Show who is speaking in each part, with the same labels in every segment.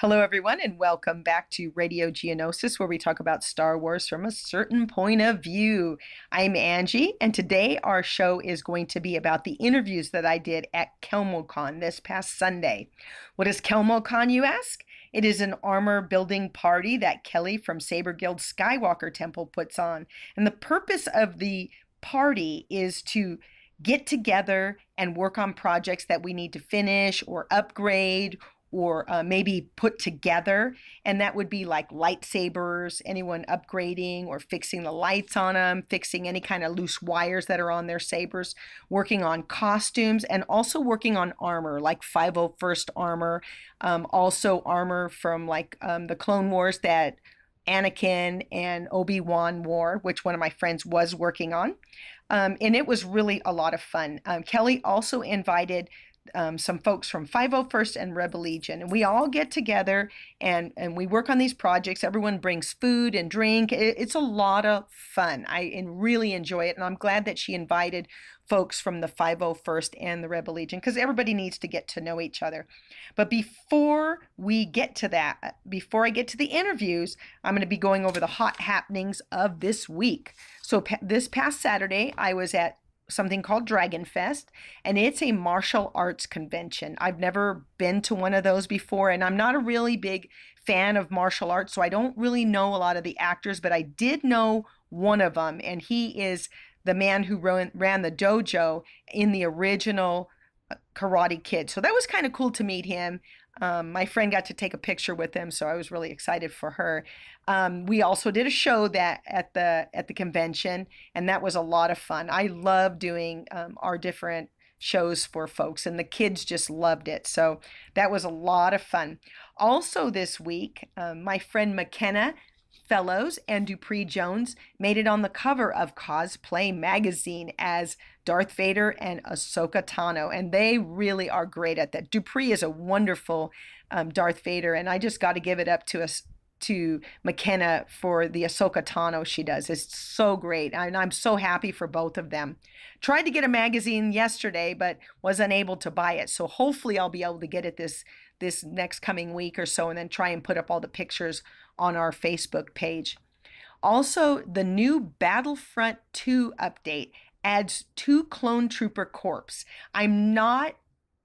Speaker 1: Hello, everyone, and welcome back to Radio Geonosis, where we talk about Star Wars from a certain point of view. I'm Angie, and today our show is going to be about the interviews that I did at Kellmo-con this past Sunday. What is Kellmo-con, you ask? It is an armor building party that Kelly from Saber Guild Skywalker Temple puts on. And the purpose of the party is to get together and work on projects that we need to finish or upgrade or maybe put together. And that would be like lightsabers, anyone upgrading or fixing the lights on them, fixing any kind of loose wires that are on their sabers, working on costumes, and also working on armor, like 501st armor, also armor from like the Clone Wars that Anakin and Obi-Wan wore, which one of my friends was working on. And it was really a lot of fun. Kelly also invited some folks from 501st and Rebel Legion, and we all get together and we work on these projects. Everyone brings food and drink. It's a lot of fun. I really enjoy it, and I'm glad that she invited folks from the 501st and the Rebel Legion because everybody needs to get to know each other. But before we get to that, before I get to the interviews, I'm going to be going over the hot happenings of this week. So this past Saturday, I was at something called Dragon Fest, and it's a martial arts convention. I've never been to one of those before, and I'm not a really big fan of martial arts, so I don't really know a lot of the actors, but I did know one of them, and he is the man who ran the dojo in the original Karate Kid. So that was kind of cool to meet him. My friend got to take a picture with him, so I was really excited for her. We also did a show that at the convention, and that was a lot of fun. I love doing our different shows for folks, and the kids just loved it. So that was a lot of fun. Also this week, my friend McKenna Fellows and Dupree Jones made it on the cover of Cosplay Magazine as Darth Vader and Ahsoka Tano, and they really are great at that. Dupree is a wonderful Darth Vader, and I just got to give it up to McKenna for the Ahsoka Tano she does. It's so great, and I'm so happy for both of them. Tried to get a magazine yesterday, but was unable to buy it, so hopefully I'll be able to get it this next coming week or so, and then try and put up all the pictures on our Facebook page. Also, the new Battlefront 2 update adds 2 clone trooper corps. I'm not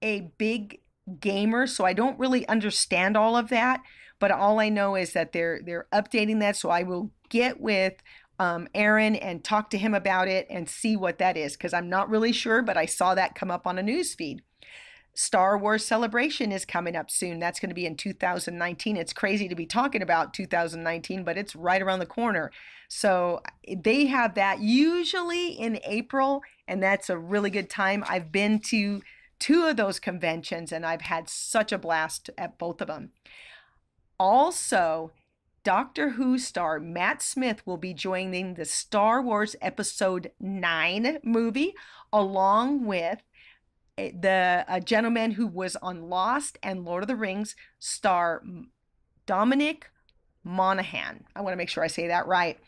Speaker 1: a big gamer, so I don't really understand all of that, but all I know is that they're updating that, so I will get with Aaron and talk to him about it and see what that is, because I'm not really sure, but I saw that come up on a news feed. Star Wars Celebration is coming up soon. That's going to be in 2019. It's crazy to be talking about 2019, but it's right around the corner. So they have that usually in April, and that's a really good time. I've been to 2 of those conventions, and I've had such a blast at both of them. Also, Doctor Who star Matt Smith will be joining the Star Wars Episode 9 movie, along with the gentleman who was on Lost and Lord of the Rings, star Dominic Monaghan. I want to make sure I say that right.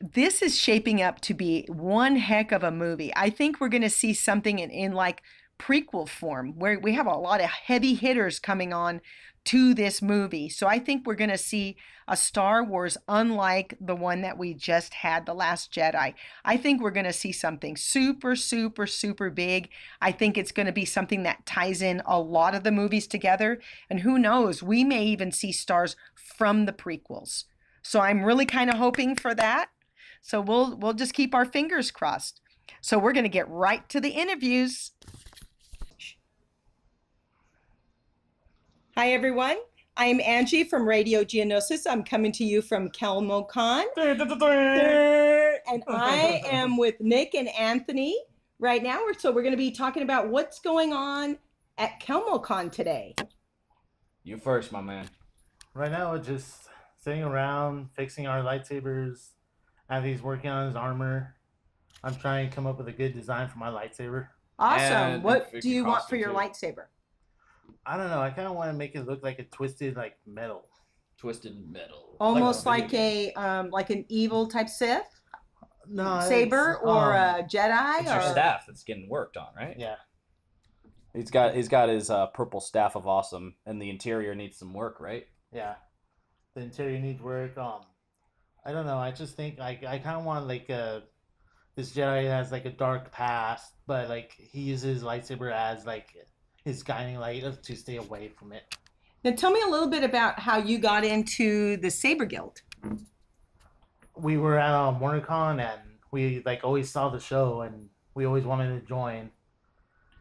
Speaker 1: This is shaping up to be one heck of a movie. I think we're going to see something in like prequel form, where we have a lot of heavy hitters coming on to this movie. So I think we're going to see a Star Wars unlike the one that we just had, The Last Jedi. I think we're going to see something super, super, super big. I think it's going to be something that ties in a lot of the movies together. And who knows, we may even see stars from the prequels. So I'm really kind of hoping for that. So we'll just keep our fingers crossed. So we're going to get right to the interviews. Hi, everyone. I'm Angie from Radio Geonosis. I'm coming to you from Kellmo-con. And I am with Nick and Anthony right now. So we're going to be talking about what's going on at Kellmo-con today.
Speaker 2: You first, my man.
Speaker 3: Right now, we're just sitting around fixing our lightsabers. Anthony's working on his armor. I'm trying to come up with a good design for my lightsaber.
Speaker 1: Awesome.
Speaker 2: And
Speaker 1: What do you want for
Speaker 2: costume
Speaker 1: your
Speaker 2: too.
Speaker 1: lightsaber?
Speaker 3: I don't know. I kind of want to make it look like a twisted, like metal.
Speaker 2: Twisted metal.
Speaker 1: Almost like
Speaker 2: video
Speaker 1: like an evil type Sith
Speaker 3: No,
Speaker 1: saber or a Jedi.
Speaker 4: It's your
Speaker 1: or...
Speaker 4: staff that's getting worked on, right?
Speaker 3: Yeah.
Speaker 2: He's got his purple staff of awesome, and the interior needs some work, right?
Speaker 3: Yeah, the interior needs work. I don't know. I just think I kind of want like this Jedi has like a dark past, but like he uses lightsaber as like his guiding light to stay away from it.
Speaker 1: Now, tell me a little bit about how you got into the Saber Guild.
Speaker 3: We were at WarnerCon and we like always saw the show and we always wanted to join.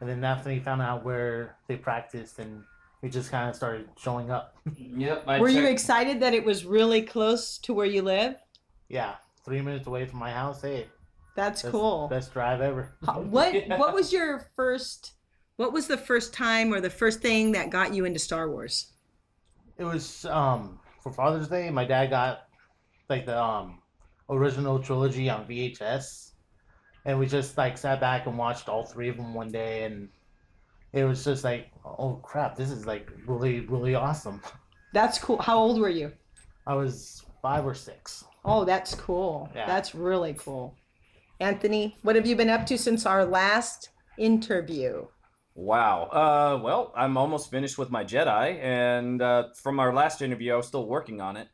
Speaker 3: And then after we found out where they practiced, and we just kind of started showing up.
Speaker 2: Yep.
Speaker 1: Were you excited that it was really close to where you live?
Speaker 3: Yeah, 3 minutes away from my house. Hey,
Speaker 1: That's cool.
Speaker 3: Best drive ever.
Speaker 1: What was your first? What was the first time or the first thing that got you into Star Wars?
Speaker 3: It was for Father's Day. My dad got like the original trilogy on VHS, and we just like sat back and watched all three of them one day, and it was just like, oh crap, this is like really really awesome.
Speaker 1: That's cool. How old were you?
Speaker 3: I was 5 or 6.
Speaker 1: Oh, that's cool.
Speaker 3: Yeah.
Speaker 1: That's really cool. Anthony, what have you been up to since our last interview?
Speaker 2: Wow. Well, I'm almost finished with my Jedi, and from our last interview, I was still working on it.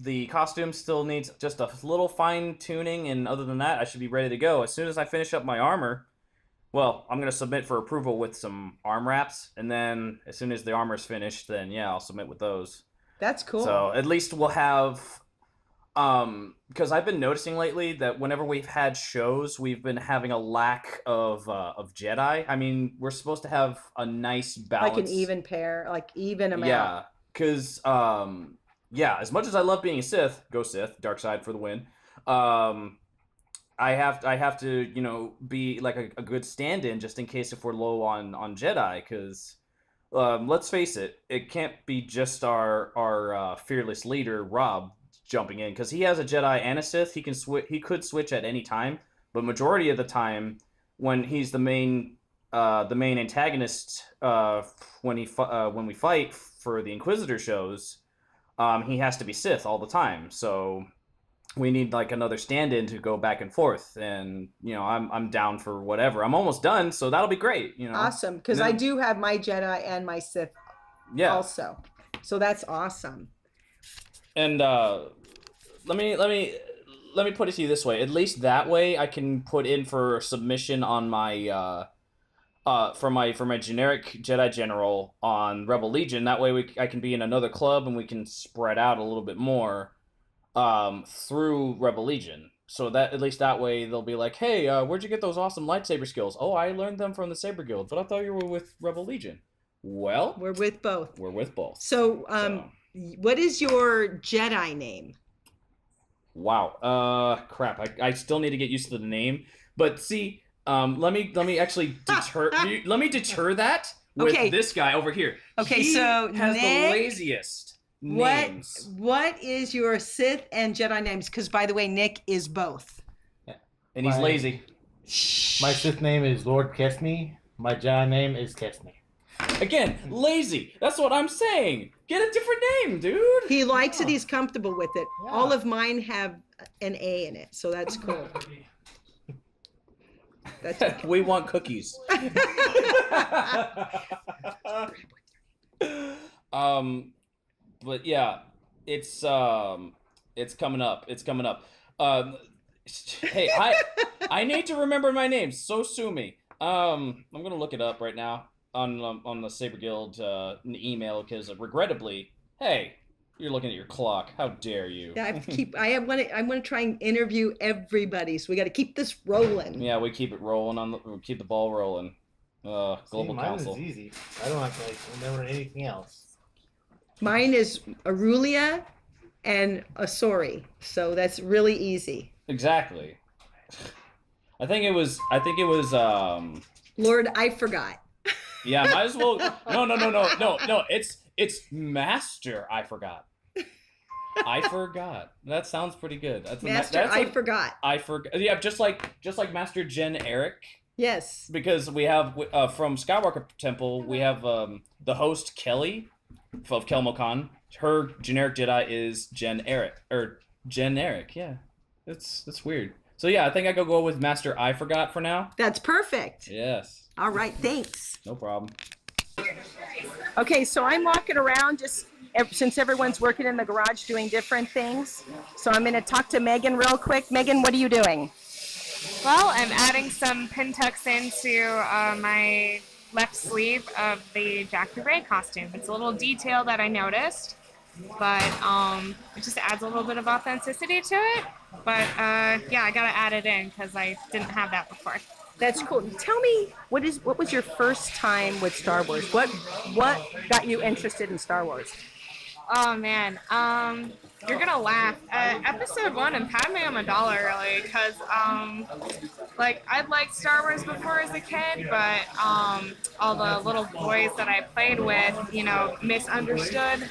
Speaker 2: The costume still needs just a little fine tuning, and other than that, I should be ready to go. As soon as I finish up my armor, well, I'm gonna submit for approval with some arm wraps, and then as soon as the armor's finished, then yeah, I'll submit with those.
Speaker 1: That's cool.
Speaker 2: So at least we'll have, because I've been noticing lately that whenever we've had shows, we've been having a lack of Jedi. I mean, we're supposed to have a nice balance,
Speaker 1: like an even pair, like even amount.
Speaker 2: yeah, because yeah, as much as I love being a Sith, go Sith, dark side for the win. I have to be like a good stand-in just in case if we're low on Jedi, because let's face it, it can't be just our fearless leader Rob jumping in, because he has a Jedi and a Sith. He could switch at any time, but majority of the time when he's the main antagonist, when we fight for the Inquisitor shows, he has to be Sith all the time. So we need like another stand-in to go back and forth, and I'm down for whatever. I'm almost done, so that'll be great.
Speaker 1: Awesome, because I do have my Jedi and my Sith also, so that's awesome.
Speaker 2: And let me put it to you this way. At least that way, I can put in for submission on my for my generic Jedi General on Rebel Legion. That way I can be in another club and we can spread out a little bit more through Rebel Legion. So that at least that way they'll be like, hey, where'd you get those awesome lightsaber skills? Oh, I learned them from the Saber Guild, but I thought you were with Rebel Legion. Well,
Speaker 1: we're with both.
Speaker 2: We're with both.
Speaker 1: So, what is your Jedi name?
Speaker 2: Wow. Crap. I still need to get used to the name. But see, let me actually deter let me deter that with this guy over here.
Speaker 1: Okay,
Speaker 2: he
Speaker 1: so
Speaker 2: has
Speaker 1: Nick,
Speaker 2: the laziest names.
Speaker 1: What is your Sith and Jedi names? Because by the way, Nick is both.
Speaker 2: Yeah. And he's lazy.
Speaker 3: My Sith name is Lord Kesney. My Jedi name is Kesney.
Speaker 2: Again, lazy. That's what I'm saying. Get a different name, dude.
Speaker 1: He likes it. He's comfortable with it. Yeah. All of mine have an A in it, so that's cool. That's okay.
Speaker 2: We want cookies. But yeah, it's coming up. It's coming up. Hey, I need to remember my name. So sue me. I'm gonna look it up right now on the Saber Guild email, because regrettably, hey, you're looking at your clock. How dare you?
Speaker 1: Yeah, I have to keep. I want to try and interview everybody, so we got to keep this rolling.
Speaker 2: Yeah, we keep it rolling we keep the ball rolling. Global
Speaker 3: mine
Speaker 2: Council.
Speaker 3: Is easy. I don't have to remember anything else.
Speaker 1: Mine is Arulia and Asori, so that's really easy.
Speaker 2: Exactly. I think it was.
Speaker 1: Lord, I forgot.
Speaker 2: Yeah, might as well. No. It's Master. I forgot. I forgot. That sounds pretty good.
Speaker 1: I forgot.
Speaker 2: I forgot. Yeah, just like Master Jen Eric.
Speaker 1: Yes.
Speaker 2: Because we have from Skywalker Temple, we have the host Kelly of Kellmo-con. Her generic Jedi is Jen Eric. Yeah, it's weird. So yeah, I think I could go with Master I Forgot for now.
Speaker 1: That's perfect.
Speaker 2: Yes.
Speaker 1: All right, thanks.
Speaker 2: No problem.
Speaker 1: Okay, so I'm walking around just since everyone's working in the garage doing different things. So I'm going to talk to Megan real quick. Megan, what are you doing?
Speaker 4: Well, I'm adding some pin tucks into my left sleeve of the Jack the Ray costume. It's a little detail that I noticed, but it just adds a little bit of authenticity to it. But yeah, I gotta add it in because I didn't have that before.
Speaker 1: That's cool. Tell me, what was your first time with Star Wars? What got you interested in Star Wars?
Speaker 4: Oh man, you're gonna laugh. Episode 1 and Padme Amidala really, because like I'd liked Star Wars before as a kid, but all the little boys that I played with, you know, misunderstood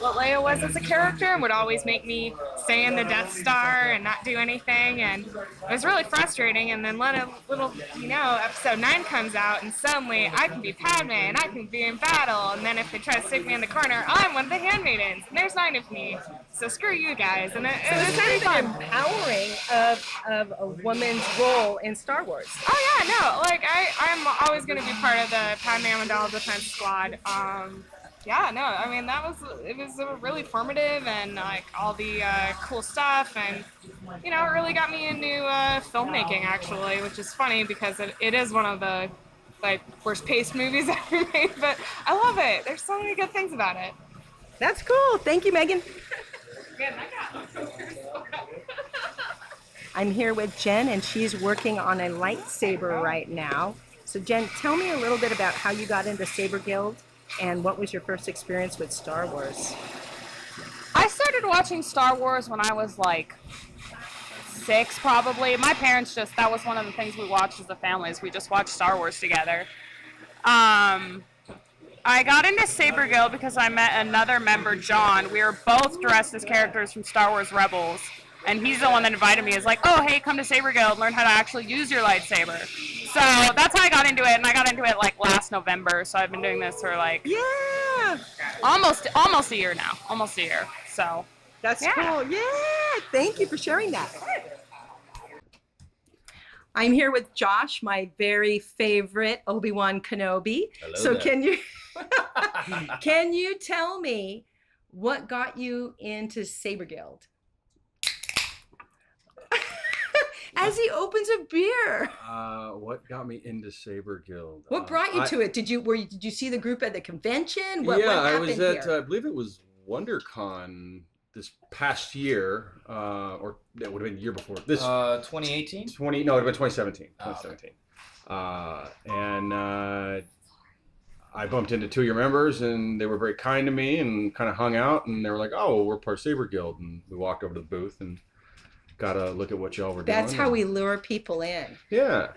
Speaker 4: what Leia was as a character and would always make me stay in the Death Star and not do anything, and it was really frustrating. And then little, you know, episode 9 comes out, and suddenly I can be Padme and I can be in battle, and then if they try to stick me in the corner, I'm one of the handmaidens, and there's 9 of me, so screw you guys. And it was pretty fun.
Speaker 1: Empowering of a woman's role in Star Wars.
Speaker 4: Oh yeah, no, like I'm always going to be part of the Padme Amidala Defense Squad. Yeah, no, I mean, it was really formative, and like all the cool stuff, and you know, it really got me into filmmaking actually, which is funny because it is one of the like worst paced movies ever made, but I love it. There's so many good things about it.
Speaker 1: That's cool. Thank you, Megan. I'm here with Jen, and she's working on a lightsaber right now. So Jen, tell me a little bit about how you got into Saber Guild. And what was your first experience with Star Wars?
Speaker 5: I started watching Star Wars when I was like 6 probably. My parents that was one of the things we watched as a family, is we just watched Star Wars together. I got into Saber Guild because I met another member, John. We were both dressed as characters from Star Wars Rebels. And he's the one that invited me. He's like, oh, hey, come to Saber Guild, learn how to actually use your lightsaber. So that's how I got into it, and I got into it like last November. So I've been doing this for like almost a year now, almost a year. So
Speaker 1: that's cool. Yeah, thank you for sharing that. I'm here with Josh, my very favorite Obi-Wan Kenobi.
Speaker 2: Hello
Speaker 1: so
Speaker 2: there.
Speaker 1: can you tell me what got you into Saber Guild? As he opens a beer.
Speaker 6: What got me into Saber Guild?
Speaker 1: What brought you to it? Did you see the group at the convention? What
Speaker 6: I was
Speaker 1: happened
Speaker 6: at
Speaker 1: here?
Speaker 6: I believe it was WonderCon this past year, or that would have been the year before. This
Speaker 2: 2018?
Speaker 6: No, it would have been 2017.
Speaker 2: Oh,
Speaker 6: 2017. And I bumped into 2 of your members, and they were very kind to me and kind of hung out, and they were like, "Oh, we're part of Saber Guild," and we walked over to the booth and got to look at what y'all were doing.
Speaker 1: That's how we lure people in.
Speaker 6: Yeah.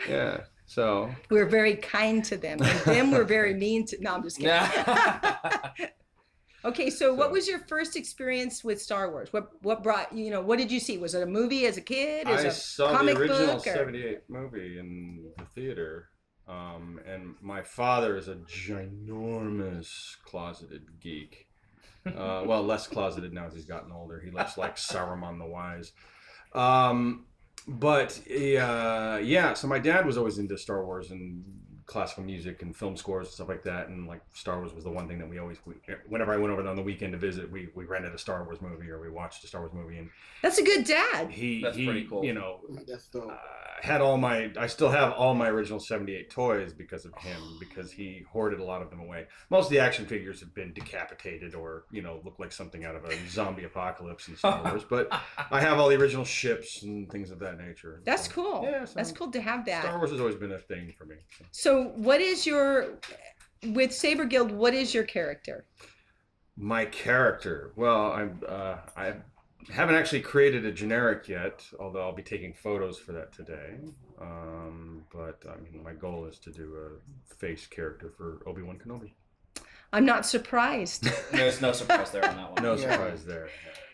Speaker 6: So
Speaker 1: We're very kind to them, and them we're very mean to. No, I'm just kidding. Okay, so what was your first experience with Star Wars? What brought you? What did you see? Was it a movie as a kid?
Speaker 6: I saw the original
Speaker 1: book, or?
Speaker 6: '78 movie in the theater, and my father is a ginormous closeted geek. Well, less closeted now as he's gotten older. He looks like Saruman the Wise. But so my dad was always into Star Wars and classical music and film scores and stuff like that, and like Star Wars was the one thing that whenever I went over there on the weekend to visit, we rented a Star Wars movie or we watched a Star Wars movie, and
Speaker 1: That's a good dad.
Speaker 2: That's pretty cool.
Speaker 7: That's dope.
Speaker 6: I still have all my original '78 toys because of him, because he hoarded a lot of them away. Most of the action figures have been decapitated or look like something out of a zombie apocalypse in Star Wars, but I have all the original ships and things of that nature.
Speaker 1: That's cool.
Speaker 6: Yeah,
Speaker 1: That's cool to have that.
Speaker 6: Star Wars has always been a thing for me.
Speaker 1: So with Saber Guild, what is your character?
Speaker 6: My character. Well, I haven't actually created a generic yet, although I'll be taking photos for that today. But I mean, my goal is to do a face character for Obi-Wan Kenobi.
Speaker 1: I'm not surprised.
Speaker 2: There's no surprise there on that one.
Speaker 6: No surprise there.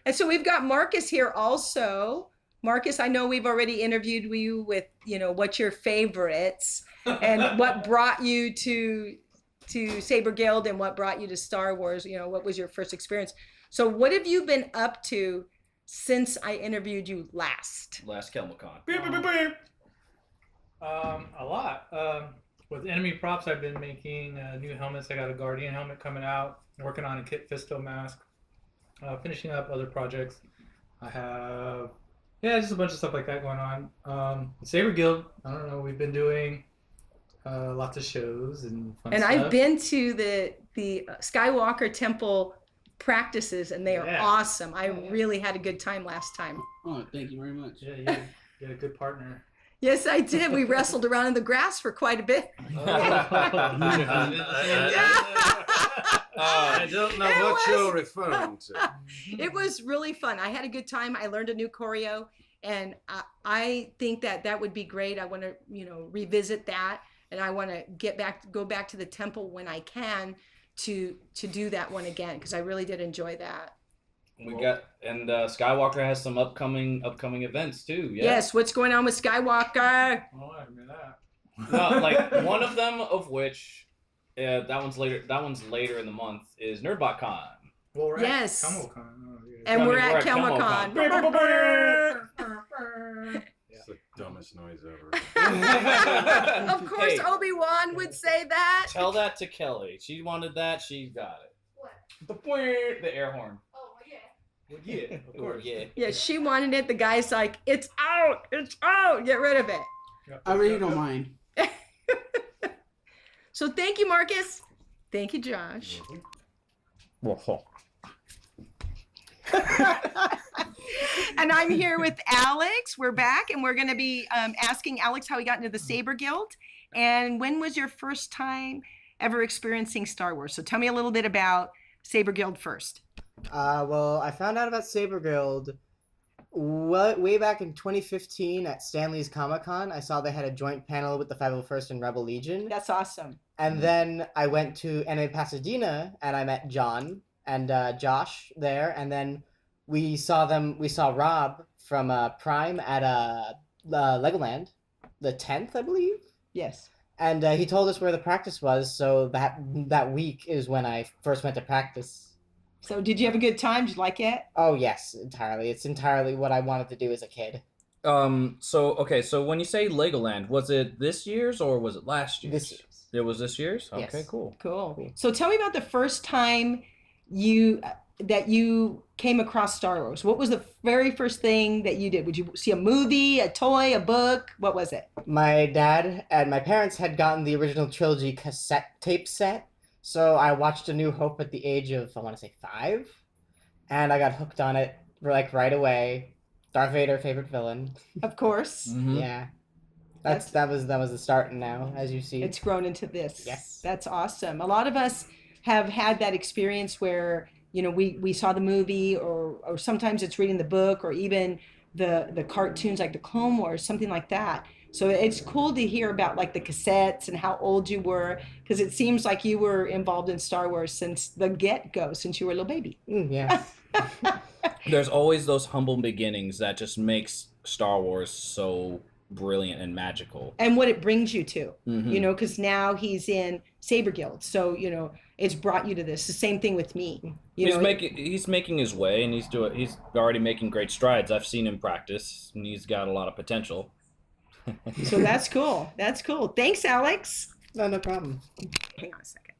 Speaker 1: And so we've got Marcus here also. Marcus, I know we've already interviewed you with, what's your favorites and what brought you to Saber Guild and what brought you to Star Wars, what was your first experience. So what have you been up to since I interviewed you last?
Speaker 2: Last Kellmo-con.
Speaker 7: A lot. With enemy props, I've been making new helmets. I got a Guardian helmet coming out. I'm working on a Kit Fisto mask. Finishing up other projects. I have, just a bunch of stuff like that going on. Saber Guild, I don't know, we've been doing lots of shows and fun
Speaker 1: And
Speaker 7: stuff.
Speaker 1: I've been to the Skywalker Temple practices, and they are awesome. I really had a good time last time.
Speaker 8: Oh, thank you very much.
Speaker 7: Yeah, you had a good partner.
Speaker 1: Yes, I did. We wrestled around in the grass for quite a bit.
Speaker 6: I don't know what you're referring to.
Speaker 1: It was really fun. I had a good time. I learned a new choreo, and I think that would be great. I want to, revisit that, and I want to go back to the temple when I can to do that one again, because I really did enjoy that.
Speaker 2: We got, and Skywalker has some upcoming events too. Yeah?
Speaker 1: Yes, what's going on with Skywalker?
Speaker 7: Oh, I remember that.
Speaker 2: No, like one of them of which, that one's later in the month is NerdBotCon.
Speaker 7: Well, we're
Speaker 1: Yes.
Speaker 7: at Kellmo-con. Oh, yeah.
Speaker 1: And we're at
Speaker 2: Kellmo-con.
Speaker 1: Kellmo-con.
Speaker 6: It's the dumbest noise ever.
Speaker 1: Of course,
Speaker 2: Hey,
Speaker 1: Obi-Wan would say that.
Speaker 2: tell that to Kelly. She wanted that. She got it. What? The air horn.
Speaker 7: Well, yeah, of course.
Speaker 2: Yeah.
Speaker 1: Yeah, she wanted it. The guy's like, it's out. Get rid of it.
Speaker 8: I really don't mind.
Speaker 1: So thank you, Marcus. Thank you, Josh. And I'm here with Alex. We're back, and we're going to be asking Alex how he got into the Saber Guild. And when was your first time ever experiencing Star Wars? So tell me a little bit about Saber Guild first.
Speaker 9: Well, I found out about Saber Guild way back in 2015 at Stanley's Comic-Con. I saw they had a joint panel with the 501st and Rebel Legion.
Speaker 1: That's awesome.
Speaker 9: And then I went to Anime Pasadena, and I met John and Josh there. And then we saw Rob from Prime at Legoland, the 10th, I believe.
Speaker 1: Yes.
Speaker 9: And he told us where the practice was, so that week is when I first went to practice.
Speaker 1: So did you have a good time? Did you like it?
Speaker 9: Oh, yes, entirely. It's entirely what I wanted to do as a kid.
Speaker 2: So when you say Legoland, was it this year's or was it last year's?
Speaker 9: This year's.
Speaker 2: It was this year's?
Speaker 9: Yes.
Speaker 2: Okay, cool.
Speaker 1: Cool. So tell me about the first time that you came across Star Wars. What was the very first thing that you did? Would you see a movie, a toy, a book? What was it?
Speaker 9: My dad and my parents had gotten the original trilogy cassette tape set, so I watched A New Hope at the age of, I want to say 5, and I got hooked on it right away. Darth Vader, favorite villain.
Speaker 1: Of course.
Speaker 2: Mhm.
Speaker 9: Yeah. That was the start now, as you see.
Speaker 1: It's grown into this.
Speaker 9: Yes.
Speaker 1: That's awesome. A lot of us have had that experience where, we saw the movie or sometimes it's reading the book or even the cartoons like the Clone Wars, something like that. So it's cool to hear about like the cassettes and how old you were, because it seems like you were involved in Star Wars since the get-go, since you were a little baby.
Speaker 9: Yeah.
Speaker 2: There's always those humble beginnings that just makes Star Wars so brilliant and magical.
Speaker 1: And what it brings you to,
Speaker 2: Mhm.
Speaker 1: because now he's in Saber Guild. So, it's brought you to this. The same thing with me.
Speaker 2: He's making his way, and he's already making great strides. I've seen him practice, and he's got a lot of potential.
Speaker 1: So that's cool. That's cool. Thanks, Alex.
Speaker 9: No problem.
Speaker 1: Hang on a second.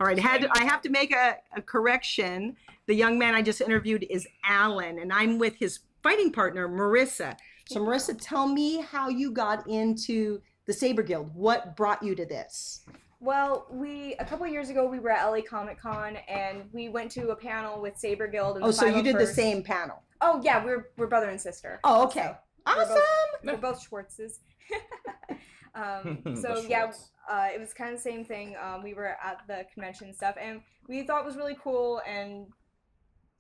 Speaker 1: All right, I have to make a correction. The young man I just interviewed is Alan, and I'm with his fighting partner, Marissa. So Marissa, tell me how you got into the Saber Guild. What brought you to this?
Speaker 10: Well, a couple years ago, we were at LA Comic-Con, and we went to a panel with Saber Guild. And
Speaker 1: Oh, so you did the
Speaker 10: 501st.
Speaker 1: same panel.
Speaker 10: Oh, yeah, we're brother and sister.
Speaker 1: Oh, okay. Awesome.
Speaker 10: We're both Schwartzes.
Speaker 2: The
Speaker 10: So, yeah,
Speaker 2: Schwartz.
Speaker 10: it was kind of the same thing. We were at the convention and stuff, and we thought it was really cool, and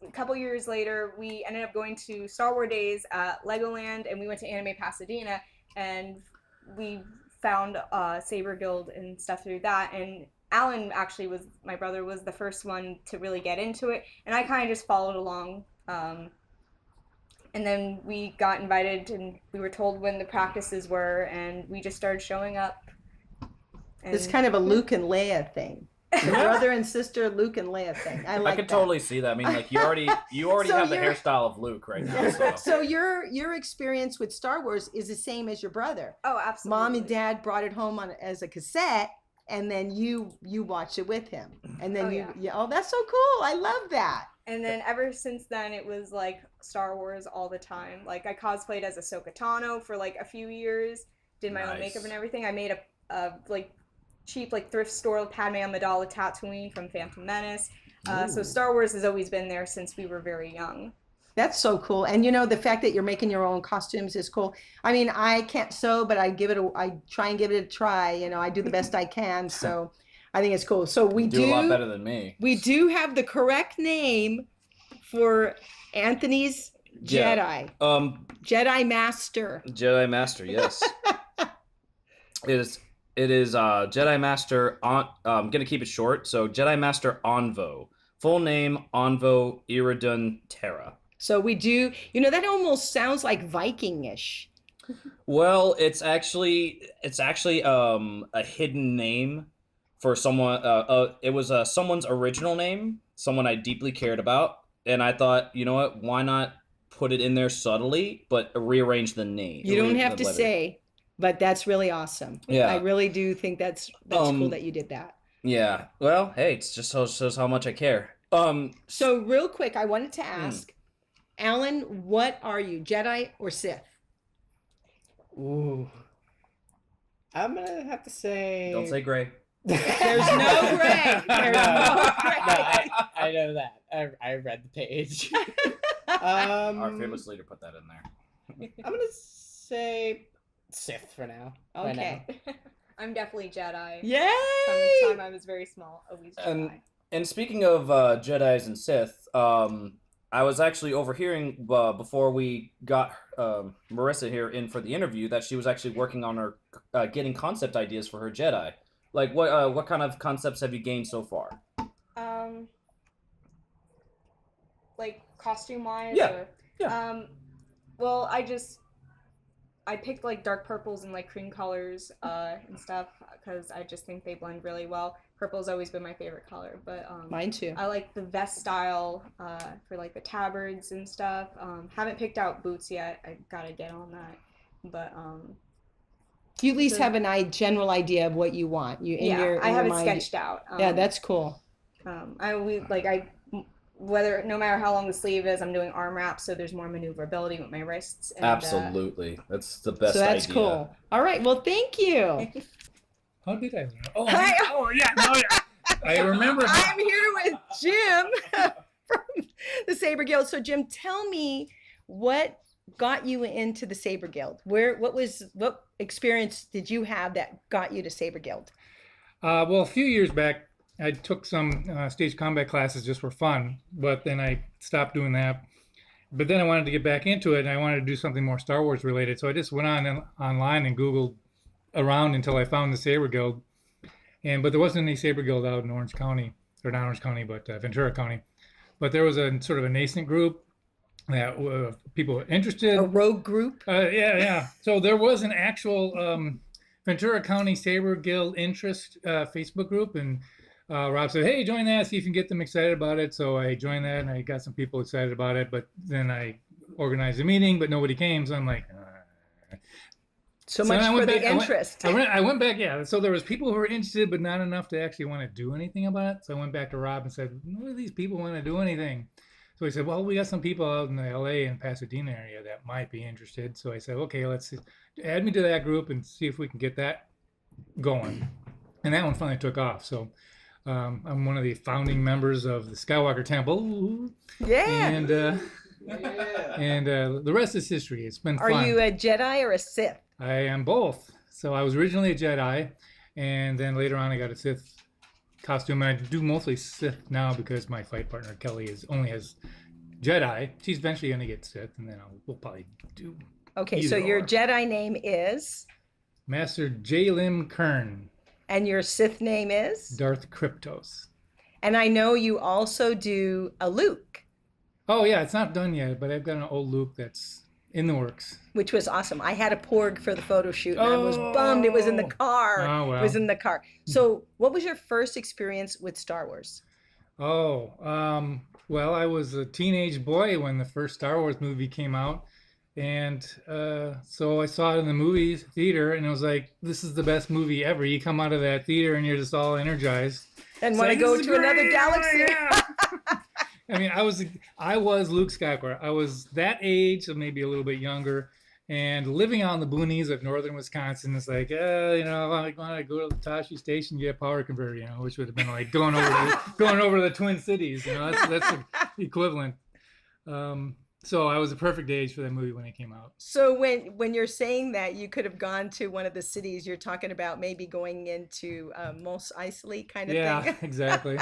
Speaker 10: a couple years later, we ended up going to Star Wars Days at Legoland, and we went to Anime Pasadena, and we found Saber Guild and stuff through that. And Alan actually my brother was the first one to really get into it, and I kind of just followed along. And then we got invited, and we were told when the practices were, and we just started showing up. And
Speaker 1: It's kind of a Luke and Leia thing. The brother and sister Luke and Leia thing. I like
Speaker 2: I could
Speaker 1: that.
Speaker 2: totally see that. I mean, like you already
Speaker 1: So
Speaker 2: have the
Speaker 1: you're-
Speaker 2: hairstyle of Luke right now. So.
Speaker 1: So your experience with Star Wars is the same as your brother.
Speaker 10: Oh, absolutely.
Speaker 1: Mom and Dad brought it home as a cassette, and then you watched it with him, and then oh, that's so cool. I love that.
Speaker 10: And then ever since then, it was like Star Wars all the time. Like I cosplayed as Ahsoka Tano for like a few years, did my own makeup and everything. I made a like cheap like thrift store Padme Amidala Tatooine from Phantom Menace. So Star Wars has always been there since we were very young.
Speaker 1: That's so cool. And the fact that you're making your own costumes is cool. I mean, I can't sew, but I try and give it a try. I do the best I can. So I think it's cool. So we
Speaker 2: do a lot better than me.
Speaker 1: We do have the correct name for Anthony's Jedi. Jedi Master.
Speaker 2: Jedi Master, yes. It is Jedi Master I'm gonna keep it short. So Jedi Master Onvo. Full name Onvo Iridun Terra.
Speaker 1: So we do, that almost sounds like Viking-ish.
Speaker 2: Well, it's actually a hidden name for someone. It was someone's original name, someone I deeply cared about, and I thought, you know what? Why not put it in there subtly, but rearrange the name?
Speaker 1: You don't have to say, but that's really awesome.
Speaker 2: Yeah,
Speaker 1: I really do think that's cool that you did that.
Speaker 2: Yeah. Well, hey, it's just shows how much I care.
Speaker 1: So real quick, I wanted to ask, Alan, what are you, Jedi or Sith?
Speaker 9: Ooh. I'm gonna have to say.
Speaker 2: Don't say gray.
Speaker 1: There's no gray. There's no gray.
Speaker 9: No, I know that. I read the page.
Speaker 2: Our fearless leader put that in there.
Speaker 9: I'm gonna say Sith for now.
Speaker 1: Okay.
Speaker 10: I'm definitely Jedi.
Speaker 1: Yay!
Speaker 10: From the time I was very small, always Jedi.
Speaker 2: And speaking of Jedis and Sith, I was actually overhearing before we got Marissa here in for the interview that she was actually working on her getting concept ideas for her Jedi. Like what kind of concepts have you gained so far?
Speaker 10: Like costume wise.
Speaker 2: Yeah.
Speaker 10: Well, I picked like dark purples and like cream colors and stuff because I just think they blend really well. Purple's always been my favorite color, but
Speaker 1: mine too.
Speaker 10: I like the vest style for like the tabards and stuff. Haven't picked out boots yet. I gotta get on that, but
Speaker 1: you at least have a general idea of what you want.
Speaker 10: I have it sketched out.
Speaker 1: Yeah, that's cool.
Speaker 10: No matter how long the sleeve is, I'm doing arm wraps, so there's more maneuverability with my wrists. And,
Speaker 2: Absolutely, that's the best.
Speaker 1: So that's
Speaker 2: idea.
Speaker 1: cool. All right, well, thank you.
Speaker 7: How did I learn? Oh yeah. I remember.
Speaker 1: I'm here with Jim from the Saber Guild. So Jim, tell me what got you into the Saber Guild? What experience did you have that got you to Saber Guild?
Speaker 7: Well, a few years back, I took some stage combat classes just for fun, but then I stopped doing that. But then I wanted to get back into it, and I wanted to do something more Star Wars related. So I just went online and Googled around until I found the Saber Guild. But there wasn't any Saber Guild out in Orange County, or not Orange County, but Ventura County. But there was a sort of a nascent group that people were interested.
Speaker 1: A rogue group?
Speaker 7: Yeah. So there was an actual Ventura County Saber Guild interest Facebook group, and Rob said, hey, join that, see if you can get them excited about it. So I joined that, and I got some people excited about it, but then I organized a meeting, but nobody came, so I'm like...
Speaker 1: So much for the interest.
Speaker 7: I went back, yeah. So there was people who were interested, but not enough to actually want to do anything about it. So I went back to Rob and said, "None of these people want to do anything." So he said, "Well, we got some people out in the LA and Pasadena area that might be interested." So I said, "Okay, let's add me to that group and see if we can get that going." And that one finally took off. So I'm one of the founding members of the Skywalker Temple.
Speaker 1: Yeah.
Speaker 7: And the rest is history. It's been fun.
Speaker 1: Are you a Jedi or a Sith?
Speaker 7: I am both. So I was originally a Jedi, and then later on I got a Sith costume, and I do mostly Sith now because my fight partner Kelly only has Jedi. She's eventually going to get Sith, and then we'll probably do.
Speaker 1: Okay, so your Jedi name is
Speaker 7: Master J-Lim Kern.
Speaker 1: And your Sith name is
Speaker 7: Darth Kryptos.
Speaker 1: And I know you also do a Luke.
Speaker 7: Oh yeah, it's not done yet, but I've got an old Luke that's
Speaker 11: in the works.
Speaker 1: Which was awesome. I had a porg for the photo shoot, and I was bummed it was in the car.
Speaker 11: Oh, well.
Speaker 1: It was in the car. So, what was your first experience with Star Wars?
Speaker 11: Well, I was a teenage boy when the first Star Wars movie came out. And so I saw it in the movie theater, and it was like, this is the best movie ever. You come out of that theater, and you're just all energized.
Speaker 1: And want to go to another galaxy.
Speaker 11: Yeah. I mean, I was Luke Skywalker. I was that age, or maybe a little bit younger, and living out in the boonies of northern Wisconsin. It's like, I want to go to the Tashi Station, get a power converter, which would have been like going over to the Twin Cities. That's the equivalent. So I was a perfect age for that movie when it came out.
Speaker 1: So when you're saying that you could have gone to one of the cities, you're talking about maybe going into Mos Eisley kind of thing.
Speaker 11: Yeah, exactly.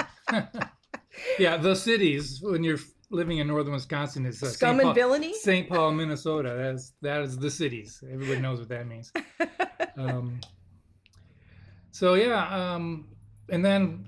Speaker 11: Yeah, the cities when you're living in northern Wisconsin is
Speaker 1: Scum and Villainy,
Speaker 11: St. Paul, Minnesota. That is the cities. Everybody knows what that means. And then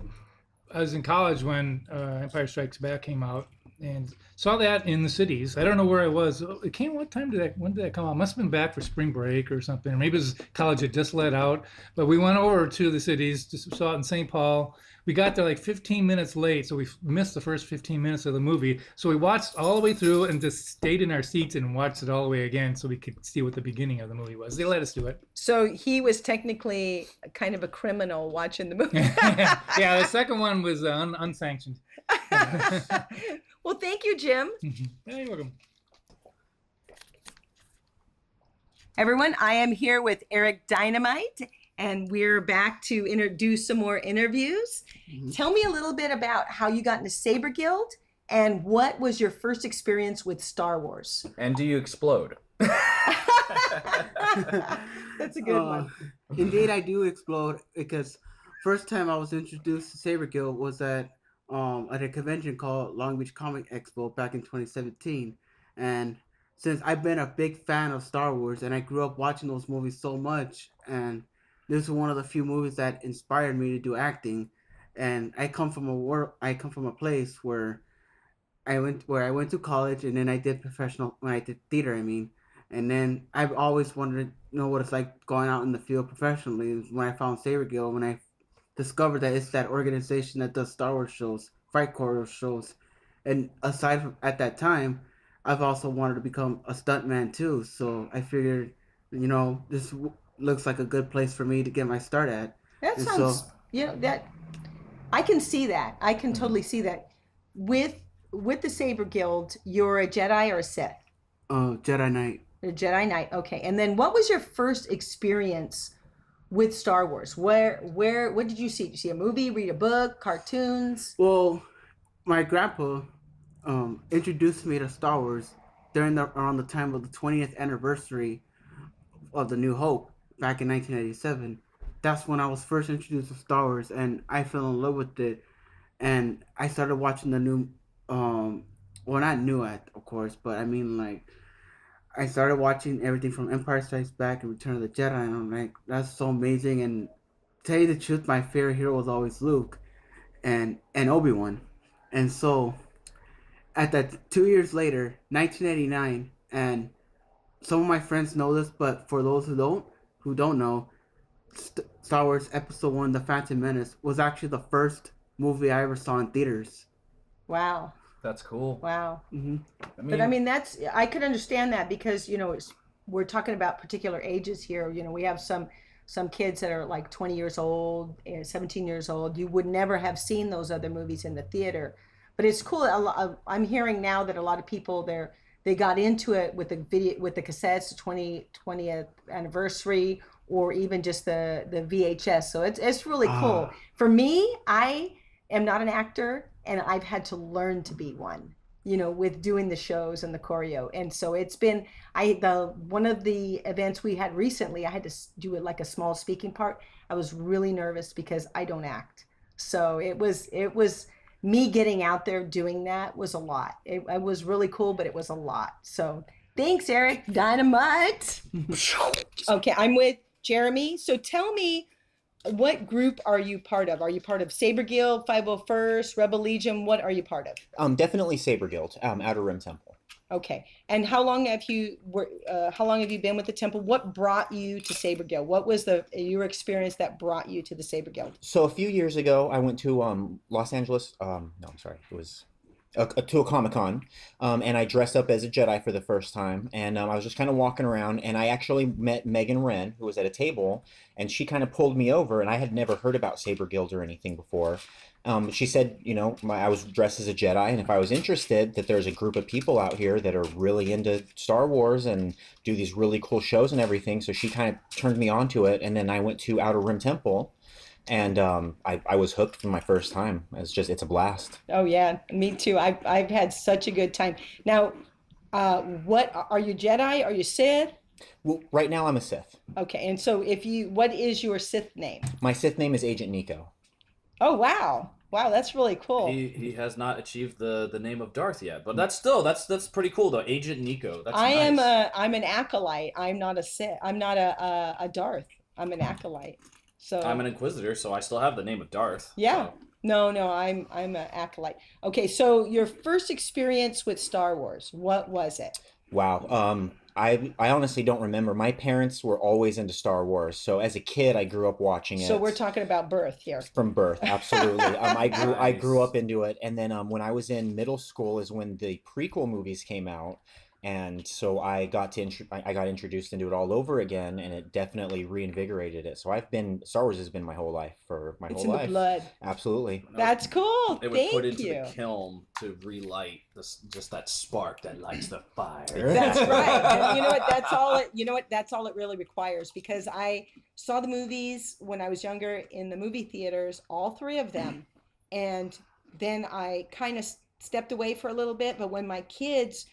Speaker 11: I was in college when Empire Strikes Back came out, and saw that in the cities. I don't know where I was. It came. When did that come out? Must have been back for spring break or something. Or maybe it was college had just let out. But we went over to the cities, just saw it in St. Paul. We got there like 15 minutes late, so we missed the first 15 minutes of the movie. So we watched all the way through and just stayed in our seats and watched it all the way again so we could see what the beginning of the movie was. They let us do it.
Speaker 1: So he was technically kind of a criminal watching the movie.
Speaker 11: Yeah, the second one was unsanctioned.
Speaker 1: Well, thank you, Jim.
Speaker 11: Yeah, you're welcome.
Speaker 1: Everyone, I am here with Eric Dynamite, and we're back to introduce some more interviews. Tell me a little bit about how you got into Saber Guild and what was your first experience with Star Wars?
Speaker 2: And do you explode?
Speaker 1: That's a good one.
Speaker 8: Indeed, I do explode because first time I was introduced to Saber Guild was at a convention called Long Beach Comic Expo back in 2017. And since I've been a big fan of Star Wars and I grew up watching those movies so much, and this is one of the few movies that inspired me to do acting. And I come from a place where I went to college, and then I did theater, and then I've always wanted to know what it's like going out in the field professionally. When I found Saber Guild, when I discovered that it's that organization that does Star Wars shows, fight choreography shows, and aside from at that time, I've also wanted to become a stuntman too. So I figured, this looks like a good place for me to get my start at.
Speaker 1: That sounds, that I can see that. I can totally see that. With the Saber Guild, you're a Jedi or a Sith?
Speaker 8: Jedi Knight.
Speaker 1: A Jedi Knight. Okay. And then what was your first experience with Star Wars? What did you see? Did you see a movie, read a book, cartoons?
Speaker 8: Well, my grandpa introduced me to Star Wars around the time of the 20th anniversary of The New Hope back in 1987. That's when I was first introduced to Star Wars, and I fell in love with it. And I started watching the new, not new, of course, but I started watching everything from Empire Strikes Back and Return of the Jedi, and I'm like, that's so amazing. And to tell you the truth, my favorite hero was always Luke and Obi-Wan. And so, at that 2 years later, 1989, and some of my friends know this, but for those who don't know, Star Wars Episode 1, The Phantom Menace, was actually the first movie I ever saw in theaters.
Speaker 1: Wow.
Speaker 2: That's cool.
Speaker 1: Wow.
Speaker 8: Mm-hmm.
Speaker 1: I could understand that because, we're talking about particular ages here. We have some kids that are like 20 years old, 17 years old. You would never have seen those other movies in the theater. But it's cool. I'm hearing now that a lot of people they got into it with the cassettes, the 20th anniversary, or even just the VHS. So it's really cool. For me, I am not an actor, and I've had to learn to be one, with doing the shows and the choreo. And so it's been, one of the events we had recently, I had to do it like a small speaking part. I was really nervous because I don't act. So it was me getting out there doing that was a lot. It was really cool, but it was a lot. So thanks, Eric Dynamite. Okay, I'm with Jeremy. So tell me, what group are you part of? Are you part of Saber Guild, 501st, Rebel Legion? What are you part of?
Speaker 12: Definitely Saber Guild, Outer Rim Temple.
Speaker 1: Okay. And how long have you been with the temple? What brought you to Saber Guild? What was your experience that brought you to the Saber Guild?
Speaker 12: So a few years ago, I went to Los Angeles. No, I'm sorry, it was to a Comic-Con, and I dressed up as a Jedi for the first time. And I was just kind of walking around, and I actually met Megan Wren, who was at a table, and she kind of pulled me over, and I had never heard about Saber Guild or anything before. She said, I was dressed as a Jedi, and if I was interested, that there's a group of people out here that are really into Star Wars and do these really cool shows and everything. So she kind of turned me on to it, and then I went to Outer Rim Temple, and I was hooked from my first time. It's a blast.
Speaker 1: Oh yeah, me too. I've had such a good time. Now, what are you, Jedi? Are you Sith?
Speaker 12: Well, right now I'm a Sith.
Speaker 1: Okay, and so what is your Sith name?
Speaker 12: My Sith name is Agent Nico.
Speaker 1: Oh wow, that's really cool.
Speaker 2: He has not achieved the name of Darth yet, but that's pretty cool though. Agent Nico. That's
Speaker 1: I'm
Speaker 2: nice.
Speaker 1: an acolyte. I'm not a Sith. I'm not a Darth. I'm an acolyte. So
Speaker 2: I'm an Inquisitor, so I still have the name of Darth.
Speaker 1: Yeah.
Speaker 2: So.
Speaker 1: No, I'm an acolyte. Okay, so your first experience with Star Wars, what was it?
Speaker 12: Wow. I honestly don't remember. My parents were always into Star Wars, so as a kid, I grew up watching it.
Speaker 1: So we're talking about birth here.
Speaker 12: From birth, absolutely. I grew
Speaker 2: Nice.
Speaker 12: up into it, and then when I was in middle school is when the prequel movies came out, and so I got introduced into it all over again, and it definitely reinvigorated it. So Star Wars has been my whole life for my
Speaker 1: It's
Speaker 12: whole
Speaker 1: in
Speaker 12: life.
Speaker 1: the blood.
Speaker 12: Absolutely.
Speaker 1: That's cool.
Speaker 2: It was
Speaker 1: Thank
Speaker 2: put into
Speaker 1: you.
Speaker 2: the kiln to relight just that spark that lights the fire.
Speaker 1: That's right. And you know what? That's all it really requires, because I saw the movies when I was younger in the movie theaters, all three of them. And then I kind of stepped away for a little bit. But when my kids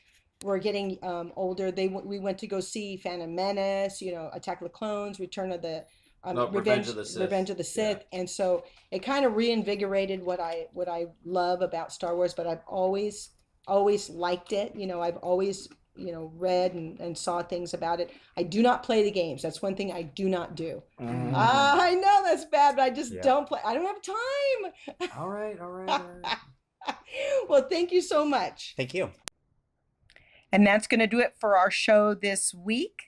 Speaker 1: were getting older, we went to go see Phantom Menace, Attack of the Clones, Return of the
Speaker 2: Revenge of the Sith.
Speaker 1: Revenge of the Sith. And so it kind of reinvigorated what I love about Star Wars. But I've always liked it. I've always read and saw things about it. I do not play the games. That's one thing I do not do. I know that's bad, but I just don't play. I don't have time.
Speaker 2: All right.
Speaker 1: Well, thank you so much.
Speaker 12: Thank you.
Speaker 1: And that's going to do it for our show this week.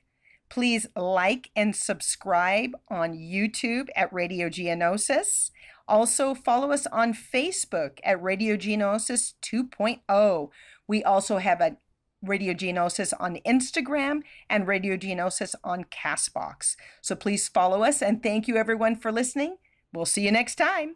Speaker 1: Please like and subscribe on YouTube at Radio Geonosis. Also, follow us on Facebook at Radio Geonosis 2.0. We also have a Radio Geonosis on Instagram and Radio Geonosis on Castbox. So please follow us, and thank you everyone for listening. We'll see you next time.